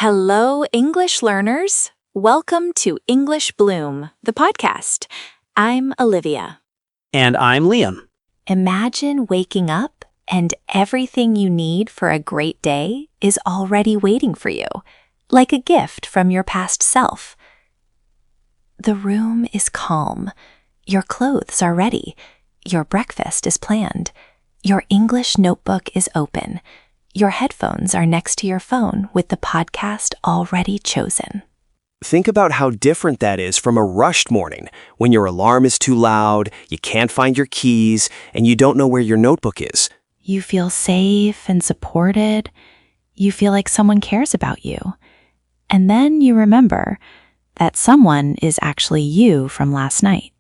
Hello, English learners. Welcome to English Bloom, the podcast. I'm Olivia. And I'm Liam. Imagine waking up and everything you need for a great day is already waiting for you, like a gift from your past self. The room is calm. Your clothes are ready. Your breakfast is planned. Your English notebook is open. Your headphones are next to your phone with the podcast already chosen. Think about how different that is from a rushed morning when your alarm is too loud, you can't find your keys, and you don't know where your notebook is. You feel safe and supported. You feel like someone cares about you. And then you remember that someone is actually you from last night.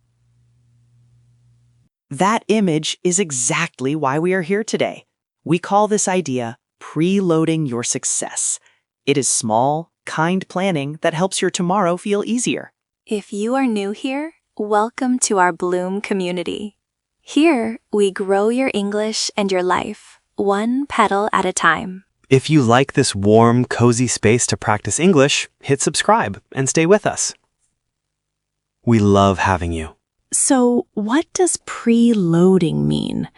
That image is exactly why we are here today. We call this idea preloading your success. It is small, kind planning that helps your tomorrow feel easier. If you are new here, welcome to our Bloom community. Here, we grow your English and your life, one petal at a time. If you like this warm, cozy space to practice English, hit subscribe and stay with us. We love having you. So, what does preloading mean?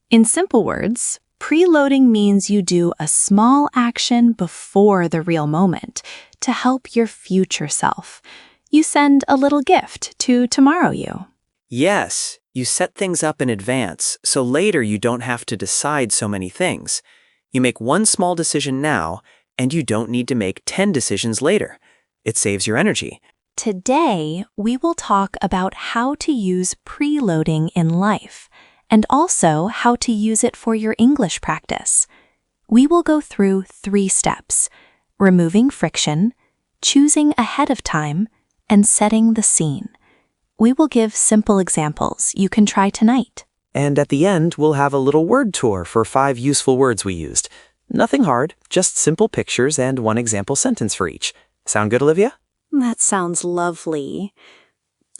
In simple words, preloading means you do a small action before the real moment to help your future self. You send a little gift to tomorrow you. Yes, you set things up in advance, so later you don't have to decide so many things. You make one small decision now, and you don't need to make 10 decisions later. It saves your energy. Today, we will talk about how to use preloading in life, and also how to use it for your English practice. We will go through 3 steps: removing friction, choosing ahead of time, and setting the scene. We will give simple examples you can try tonight. And at the end, we'll have a little word tour for 5 useful words we used. Nothing hard, just simple pictures and 1 example sentence for each. Sound good, Olivia? That sounds lovely.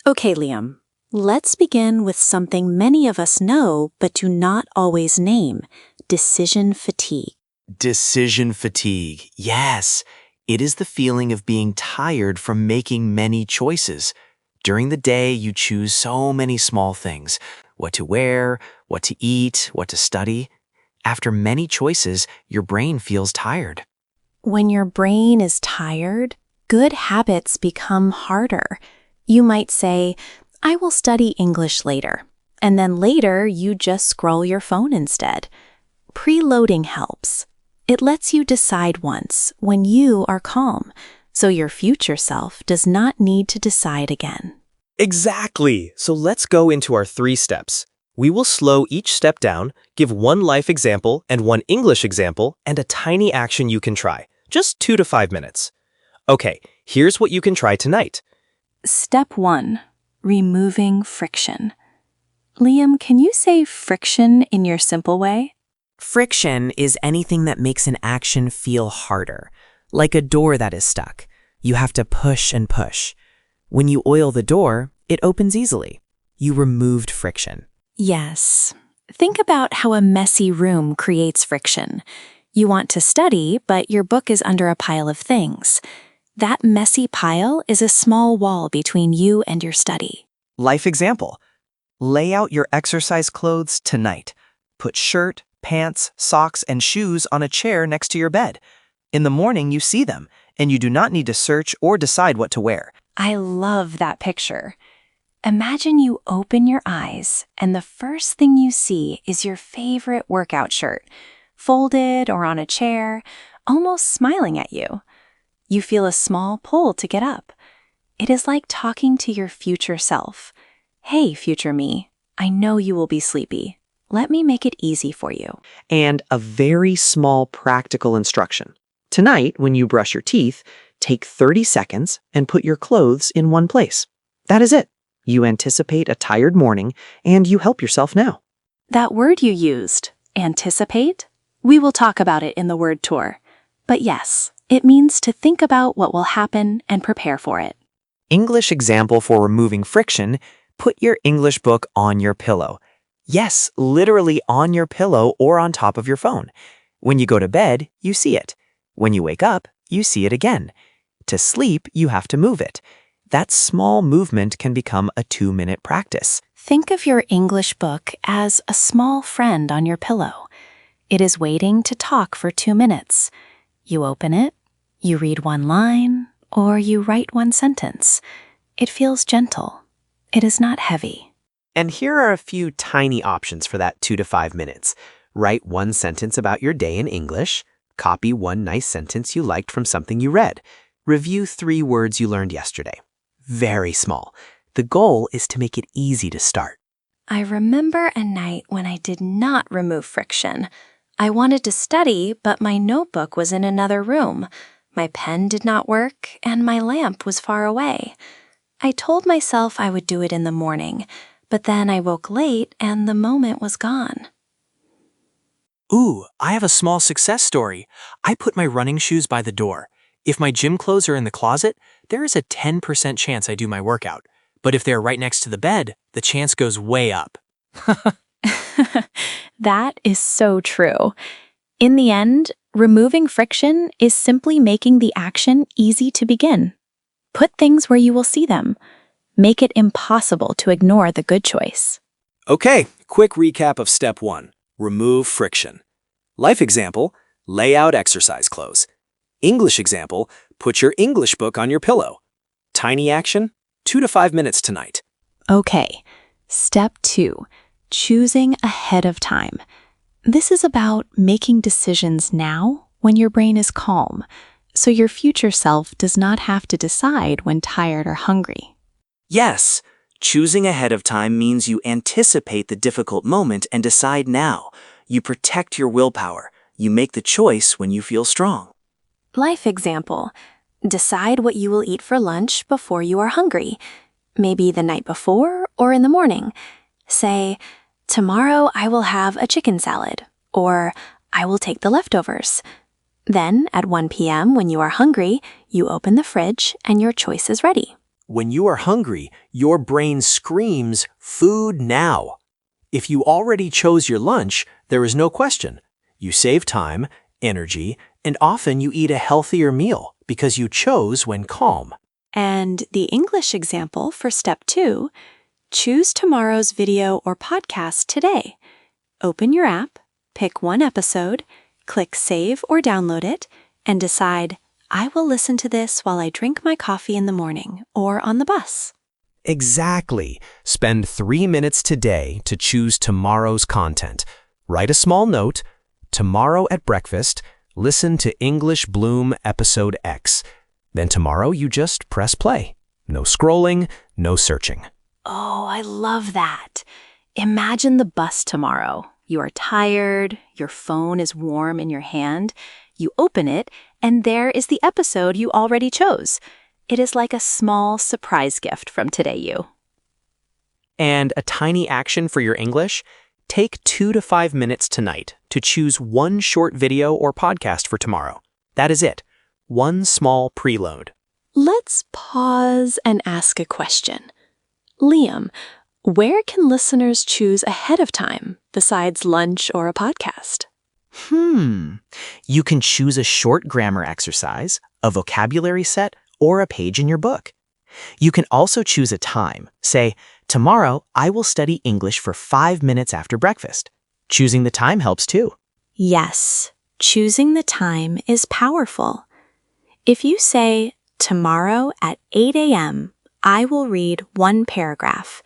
Okay, Liam. Let's begin with something many of us know but do not always name: decision fatigue. Decision fatigue. Yes. It is the feeling of being tired from making many choices. During the day, you choose so many small things: what to wear, what to eat, what to study. After many choices, your brain feels tired. When your brain is tired, good habits become harder. You might say, I will study English later, and then later you just scroll your phone instead. Preloading helps. It lets you decide once when you are calm, so your future self does not need to decide again. Exactly. So let's go into our 3 steps. We will slow each step down, give 1 life example and 1 English example, and a tiny action you can try. Just 2 to 5 minutes. Okay, here's what you can try tonight. Step 1. Removing friction. Liam, can you say friction in your simple way? Friction is anything that makes an action feel harder, like a door that is stuck. You have to push and push. When you oil the door, it opens easily. You removed friction. Yes. Think about how a messy room creates friction. You want to study, but your book is under a pile of things. That messy pile is a small wall between you and your study. Life example. Lay out your exercise clothes tonight. Put shirt, pants, socks, and shoes on a chair next to your bed. In the morning, you see them, and you do not need to search or decide what to wear. I love that picture. Imagine you open your eyes, and the first thing you see is your favorite workout shirt, folded or on a chair, almost smiling at you. You feel a small pull to get up. It is like talking to your future self. Hey, future me, I know you will be sleepy. Let me make it easy for you. And a very small practical instruction. Tonight, when you brush your teeth, take 30 seconds and put your clothes in one place. That is it. You anticipate a tired morning, and you help yourself now. That word you used, anticipate, we will talk about it in the word tour. But yes, it means to think about what will happen and prepare for it. English example for removing friction: put your English book on your pillow. Yes, literally on your pillow or on top of your phone. When you go to bed, you see it. When you wake up, you see it again. To sleep, you have to move it. That small movement can become a 2-minute practice. Think of your English book as a small friend on your pillow. It is waiting to talk for 2 minutes. You open it, you read one line, or you write one sentence. It feels gentle. It is not heavy. And here are a few tiny options for that 2 to 5 minutes. Write one sentence about your day in English. Copy one nice sentence you liked from something you read. Review 3 words you learned yesterday. Very small. The goal is to make it easy to start. I remember a night when I did not remove friction. I wanted to study, but my notebook was in another room. My pen did not work, and my lamp was far away. I told myself I would do it in the morning, but then I woke late and the moment was gone. Ooh, I have a small success story. I put my running shoes by the door. If my gym clothes are in the closet, there is a 10% chance I do my workout. But if they're right next to the bed, the chance goes way up. That is so true. In the end, removing friction is simply making the action easy to begin. Put things where you will see them. Make it impossible to ignore the good choice. Okay, quick recap of step 1. Remove friction. Life example, lay out exercise clothes. English example, put your English book on your pillow. Tiny action, 2 to 5 minutes tonight. Okay, step 2, choosing ahead of time. This is about making decisions now when your brain is calm, so your future self does not have to decide when tired or hungry. Yes, choosing ahead of time means you anticipate the difficult moment and decide now. You protect your willpower. You make the choice when you feel strong. Life example, decide what you will eat for lunch before you are hungry. Maybe the night before or in the morning. Say, tomorrow I will have a chicken salad, or I will take the leftovers. Then, at 1 p.m. when you are hungry, you open the fridge and your choice is ready. When you are hungry, your brain screams, "Food now." If you already chose your lunch, there is no question. You save time, energy, and often you eat a healthier meal because you chose when calm. And the English example for step 2, choose tomorrow's video or podcast today. Open your app, pick one episode, click save or download it, and decide, I will listen to this while I drink my coffee in the morning or on the bus. Exactly. Spend 3 minutes today to choose tomorrow's content. Write a small note. Tomorrow at breakfast, listen to English Bloom Episode X. Then tomorrow you just press play. No scrolling, no searching. Oh, I love that. Imagine the bus tomorrow. You are tired, your phone is warm in your hand. You open it, and there is the episode you already chose. It is like a small surprise gift from Today You. And a tiny action for your English? Take 2 to 5 minutes tonight to choose one short video or podcast for tomorrow. That is it. One small preload. Let's pause and ask a question. Liam, where can listeners choose ahead of time besides lunch or a podcast? You can choose a short grammar exercise, a vocabulary set, or a page in your book. You can also choose a time. Say, tomorrow I will study English for 5 minutes after breakfast. Choosing the time helps too. Yes, choosing the time is powerful. If you say, tomorrow at 8 a.m., I will read one paragraph,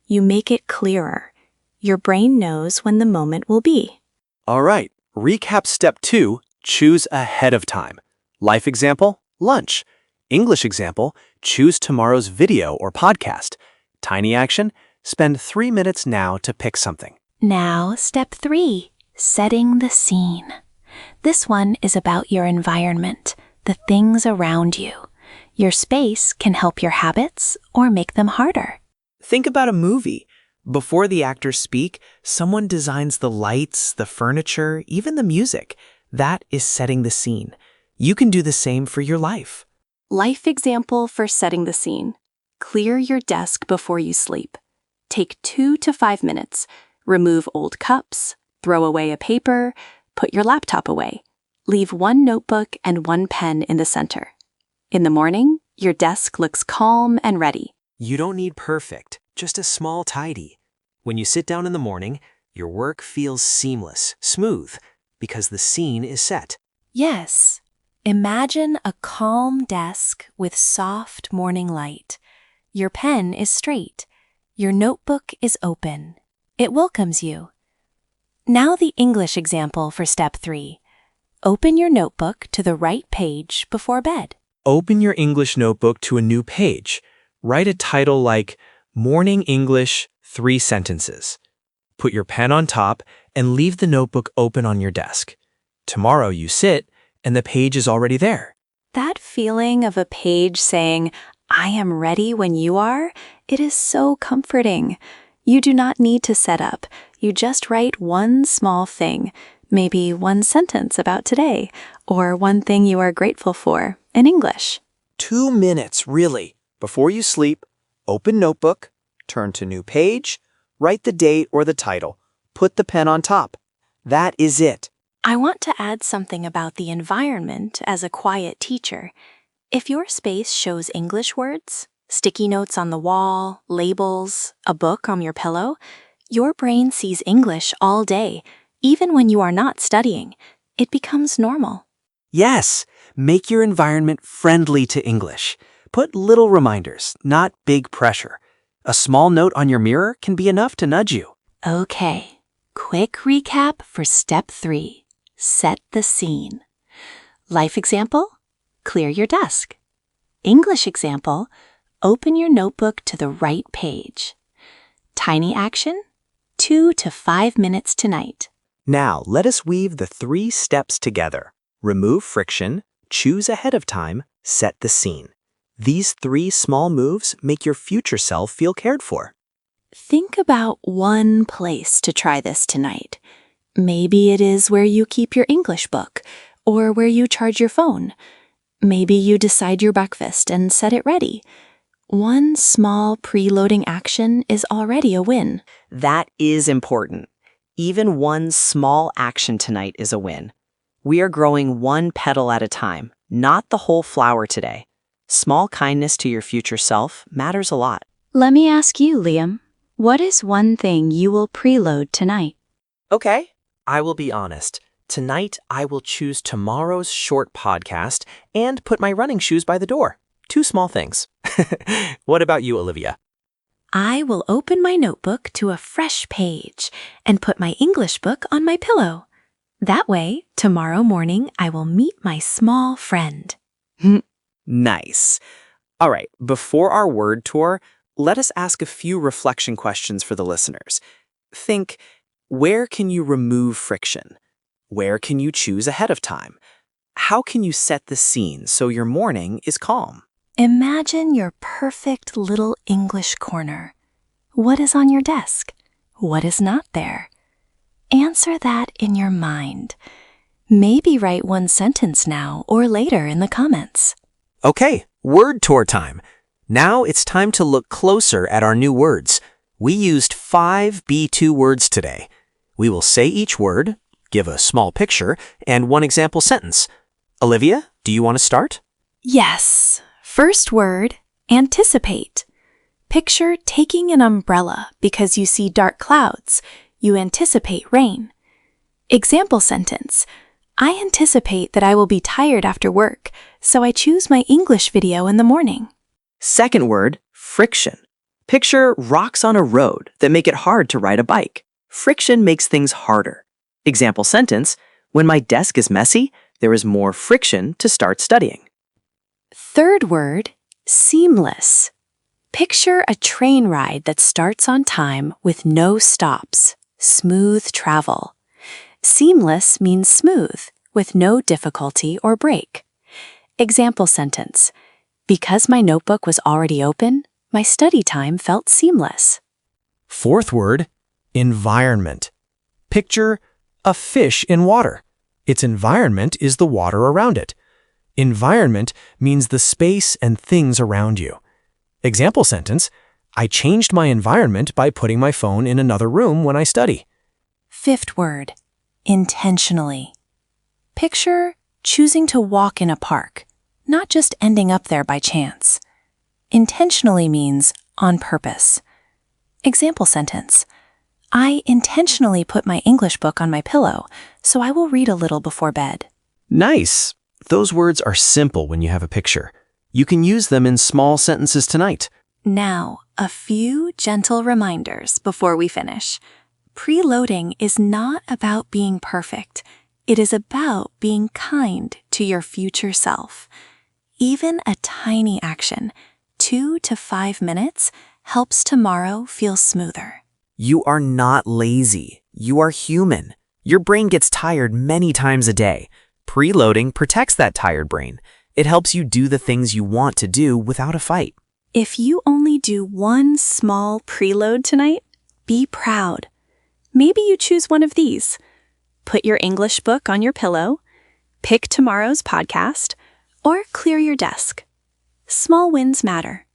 you make it clearer. Your brain knows when the moment will be. All right, recap step 2, choose ahead of time. Life example, lunch. English example, choose tomorrow's video or podcast. Tiny action, spend 3 minutes now to pick something. Now, step 3, setting the scene. This one is about your environment, the things around you. Your space can help your habits or make them harder. Think about a movie. Before the actors speak, someone designs the lights, the furniture, even the music. That is setting the scene. You can do the same for your life. Life example for setting the scene. Clear your desk before you sleep. Take 2 to 5 minutes. Remove old cups, throw away a paper, put your laptop away. Leave one notebook and one pen in the center. In the morning, your desk looks calm and ready. You don't need perfect, just a small tidy. When you sit down in the morning, your work feels seamless, smooth, because the scene is set. Yes. Imagine a calm desk with soft morning light. Your pen is straight. Your notebook is open. It welcomes you. Now the English example for step 3. Open your notebook to the right page before bed. Open your English notebook to a new page. Write a title like Morning English 3 Sentences. Put your pen on top and leave the notebook open on your desk. Tomorrow you sit and the page is already there. That feeling of a page saying, I am ready when you are, it is so comforting. You do not need to set up. You just write one small thing, maybe one sentence about today, or one thing you are grateful for in English. 2 minutes, really. Before you sleep, open notebook, turn to new page, write the date or the title, put the pen on top. That is it. I want to add something about the environment as a quiet teacher. If your space shows English words, sticky notes on the wall, labels, a book on your pillow, your brain sees English all day, even when you are not studying. It becomes normal. Yes, make your environment friendly to English. Put little reminders, not big pressure. A small note on your mirror can be enough to nudge you. Okay, quick recap for step 3. Set the scene. Life example, clear your desk. English example, open your notebook to the right page. Tiny action, 2 to 5 minutes tonight. Now, let us weave the 3 steps together. Remove friction, choose ahead of time, set the scene. These 3 small moves make your future self feel cared for. Think about one place to try this tonight. Maybe it is where you keep your English book, or where you charge your phone. Maybe you decide your breakfast and set it ready. One small preloading action is already a win. That is important. Even one small action tonight is a win. We are growing one petal at a time, not the whole flower today. Small kindness to your future self matters a lot. Let me ask you, Liam, what is one thing you will preload tonight? Okay, I will be honest. Tonight, I will choose tomorrow's short podcast and put my running shoes by the door. 2 small things. What about you, Olivia? I will open my notebook to a fresh page and put my English book on my pillow. That way, tomorrow morning, I will meet my small friend. Nice. All right, before our word tour, let us ask a few reflection questions for the listeners. Think, where can you remove friction? Where can you choose ahead of time? How can you set the scene so your morning is calm? Imagine your perfect little English corner. What is on your desk? What is not there? Answer that in your mind. Maybe write one sentence now or later in the comments. Okay, word tour time. Now it's time to look closer at our new words. We used 5 B2 words today. We will say each word, give a small picture, and one example sentence. Olivia, do you want to start? Yes. First word, anticipate. Picture taking an umbrella because you see dark clouds. You anticipate rain. Example sentence. I anticipate that I will be tired after work, so I choose my English video in the morning. Second word, friction. Picture rocks on a road that make it hard to ride a bike. Friction makes things harder. Example sentence, when my desk is messy, there is more friction to start studying. Third word, seamless. Picture a train ride that starts on time with no stops. Smooth travel. Seamless means smooth, with no difficulty or break. Example sentence. Because my notebook was already open, my study time felt seamless. Fourth word, environment. Picture a fish in water. Its environment is the water around it. Environment means the space and things around you. Example sentence, I changed my environment by putting my phone in another room when I study. Fifth word, intentionally. Picture choosing to walk in a park, not just ending up there by chance. Intentionally means on purpose. Example sentence: I intentionally put my English book on my pillow, so I will read a little before bed. Nice! Those words are simple when you have a picture. You can use them in small sentences tonight. Now, a few gentle reminders before we finish. Preloading is not about being perfect. It is about being kind to your future self. Even a tiny action, 2 to 5 minutes, helps tomorrow feel smoother. You are not lazy. You are human. Your brain gets tired many times a day. Preloading protects that tired brain. It helps you do the things you want to do without a fight. If you only do one small preload tonight, be proud. Maybe you choose one of these. Put your English book on your pillow, pick tomorrow's podcast, or clear your desk. Small wins matter.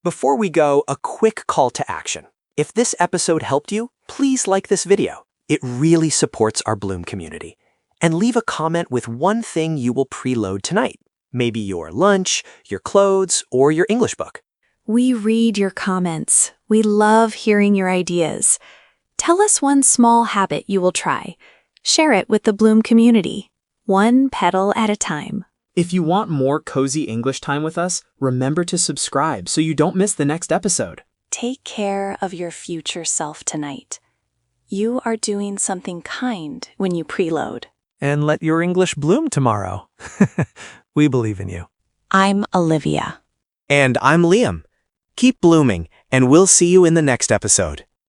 Before we go, a quick call to action. If this episode helped you, please like this video. It really supports our Bloom community. And leave a comment with one thing you will preload tonight. Maybe your lunch, your clothes, or your English book. We read your comments. We love hearing your ideas. Tell us one small habit you will try. Share it with the Bloom community, one petal at a time. If you want more cozy English time with us, remember to subscribe so you don't miss the next episode. Take care of your future self tonight. You are doing something kind when you preload. And let your English bloom tomorrow. We believe in you. I'm Olivia. And I'm Liam. Keep blooming, and we'll see you in the next episode.